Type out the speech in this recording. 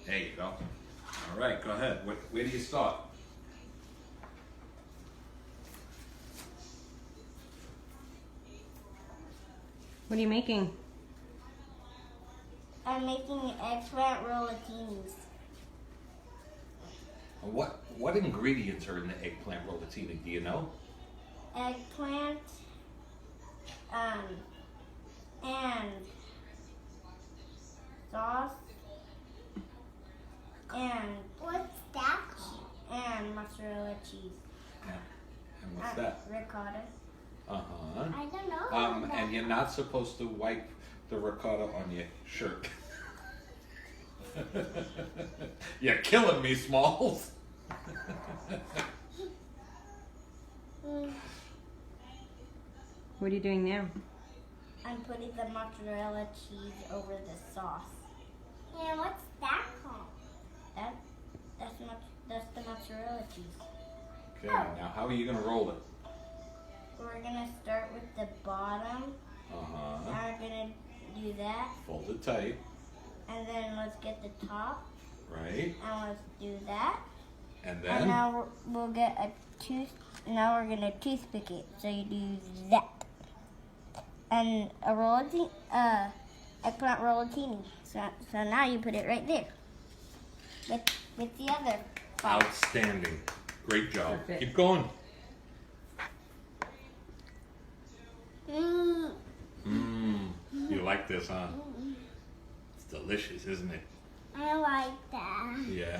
There you go. All right, go ahead. Where do you start? What are you making? I'm making eggplant rollatinis. What ingredients are in the eggplant rollatini? Do you know? Eggplant, and sauce, and what's that? And mozzarella cheese. Yeah. And what's that? Ricotta. Uh-huh. I don't know. And you're not supposed to wipe the ricotta on your shirt. You're killing me, Smalls. What are you doing now? I'm putting the mozzarella cheese over the sauce. And what's that called? That's the mozzarella cheese. Okay, now how are you gonna roll it? We're gonna start with the bottom. Uh-huh. Now we're gonna do that. Fold it tight. And then let's get the top. Right. And let's do that. And And then? now we'll get a now we're gonna toothpick it. So you do that. And a rollatini, eggplant rollatini. So now you put it right there. With the other part. Outstanding. Great job. Perfect. Keep going. You like this, huh? It's delicious, isn't it? I like that. Yeah.